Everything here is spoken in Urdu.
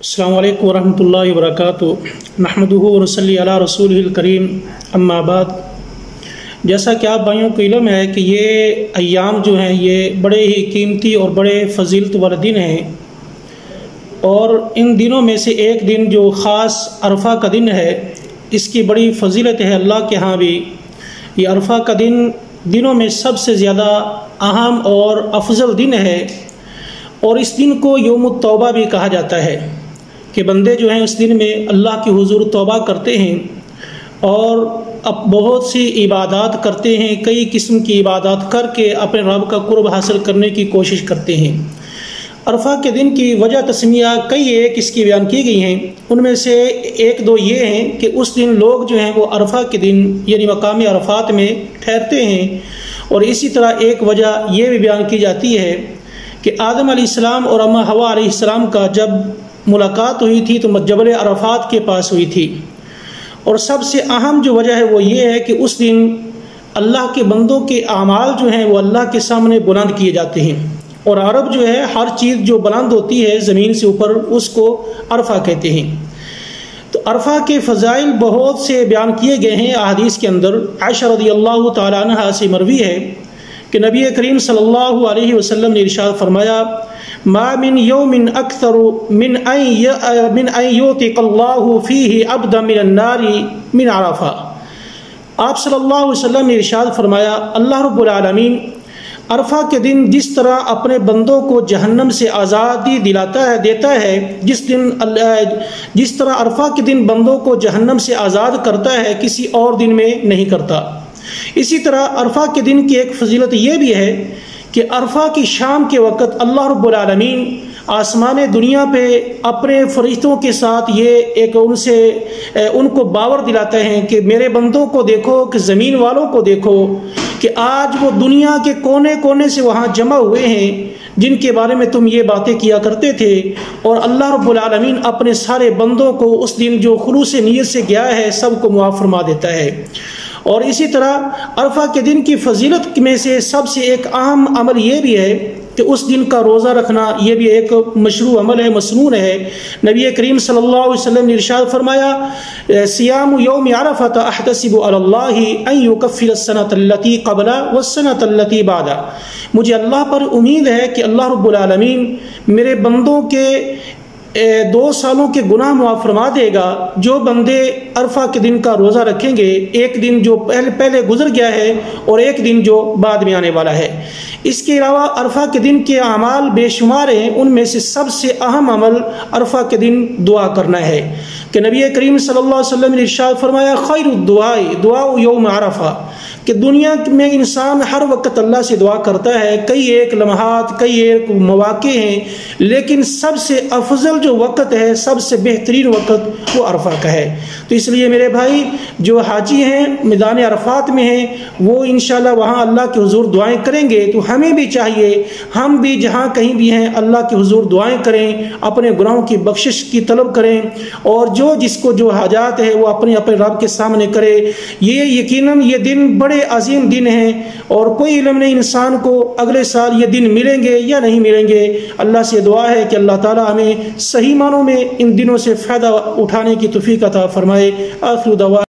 السلام علیکم ورحمۃ اللہ وبرکاتہ نحمدہ ونصلی علی رسولہ الکریم اما بعد۔ جیسا کہ آپ بھائیوں کو علم ہے کہ یہ ایام جو ہیں یہ بڑے ہی قیمتی اور بڑے فضیلت والے دن ہیں، اور ان دنوں میں سے ایک دن جو خاص عرفہ کا دن ہے، اس کی بڑی فضیلت ہے اللہ کے ہاں بھی۔ یہ عرفہ کا دن دنوں میں سب سے زیادہ اہم اور افضل دن ہے، اور اس دن کو یوم التوبہ بھی کہا جاتا ہے کہ بندے جو ہیں اس دن میں اللہ کے حضور توبہ کرتے ہیں اور اب بہت سی عبادات کرتے ہیں، کئی قسم کی عبادات کر کے اپنے رب کا قرب حاصل کرنے کی کوشش کرتے ہیں۔ عرفہ کے دن کی وجہ تسمیہ کئی ایک اس کی بیان کی گئی ہیں، ان میں سے ایک دو یہ ہیں کہ اس دن لوگ جو ہیں وہ عرفہ کے دن یعنی مقام عرفات میں ٹھہرتے ہیں، اور اسی طرح ایک وجہ یہ بھی بیان کی جاتی ہے کہ آدم علیہ السلام اور اماں حوا علیہ السلام کا جب ملاقات ہوئی تھی تو جبل عرفات کے پاس ہوئی تھی، اور سب سے اہم جو وجہ ہے وہ یہ ہے کہ اس دن اللہ کے بندوں کے اعمال جو ہیں وہ اللہ کے سامنے بلند کیے جاتے ہیں، اور عرب جو ہے ہر چیز جو بلند ہوتی ہے زمین سے اوپر اس کو عرفہ کہتے ہیں۔ تو عرفہ کے فضائل بہت سے بیان کیے گئے ہیں احادیث کے اندر۔ عائشہ رضی اللہ تعالیٰ عنہا سے مروی ہے کہ نبی کریم صلی اللہ علیہ وسلم نے ارشاد فرمایا، ما من یوم اکثر من ان یعتق اللہ فیہ عبدا من النار من عرفہ۔ آپ صلی اللہ علیہ وسلم نے ارشاد فرمایا، اللہ رب العالمین عرفہ کے دن جس طرح اپنے بندوں کو جہنم سے آزادی دیتا ہے، جس طرح عرفہ کے دن بندوں کو جہنم سے آزاد کرتا ہے کسی اور دن میں نہیں کرتا۔ اسی طرح عرفہ کے دن کی ایک فضیلت یہ بھی ہے کہ عرفہ کی شام کے وقت اللہ رب العالمین آسمان دنیا پہ اپنے فرشتوں کے ساتھ یہ ایک ان کو باور دلاتے ہیں کہ میرے بندوں کو دیکھو، کہ زمین والوں کو دیکھو کہ آج وہ دنیا کے کونے کونے سے وہاں جمع ہوئے ہیں جن کے بارے میں تم یہ باتیں کیا کرتے تھے، اور اللہ رب العالمین اپنے سارے بندوں کو اس دن جو خلوص نیت سے گیا ہے سب کو معاف فرما دیتا ہے۔ اور اسی طرح عرفہ کے دن کی فضیلت میں سے سب سے ایک اہم عمل یہ بھی ہے کہ اس دن کا روزہ رکھنا یہ بھی ایک مشروع عمل ہے، مسنون ہے۔ نبی کریم صلی اللہ علیہ وسلم نے ارشاد فرمایا، صیام یوم عرفہ احتسب علی اللہ ان یکفر السنۃ التي قبل والسنۃ التي بعد۔ مجھے اللہ پر امید ہے کہ اللہ رب العالمین میرے بندوں کے 2 سالوں کے گناہ معاف فرما دے گا جو بندے عرفہ کے دن کا روزہ رکھیں گے، ایک دن جو پہلے گزر گیا ہے اور ایک دن جو بعد میں آنے والا ہے۔ اس کے علاوہ عرفہ کے دن کے اعمال بے شمار ہیں، ان میں سے سب سے اہم عمل عرفہ کے دن دعا کرنا ہے کہ نبی کریم صلی اللہ علیہ وسلم نے ارشاد فرمایا، خیر الدعاء دعاء یوم عرفہ، کہ دنیا میں انسان ہر وقت اللہ سے دعا کرتا ہے، کئی ایک لمحات کئی ایک مواقع ہیں، لیکن سب سے افضل جو وقت ہے، سب سے بہترین وقت وہ عرفہ کا ہے۔ تو اس لیے میرے بھائی جو حاجی ہیں میدان عرفات میں ہیں وہ انشاءاللہ وہاں اللہ کے حضور دعائیں کریں گے، تو ہمیں بھی چاہیے ہم بھی جہاں کہیں بھی ہیں اللہ کے حضور دعائیں کریں، اپنے گناہوں کی بخشش کی طلب کریں، اور جو جس کو جو حاجات ہے وہ اپنے رب کے سامنے کرے۔ یہ یقیناً یہ دن بڑے عظیم دن ہیں، اور کوئی علم نہیں انسان کو اگلے سال یہ دن ملیں گے یا نہیں ملیں گے۔ اللہ سے دعا ہے کہ اللہ تعالی ہمیں صحیح معنوں میں ان دنوں سے فائدہ اٹھانے کی توفیق عطا فرمائے۔ آخر دعوانا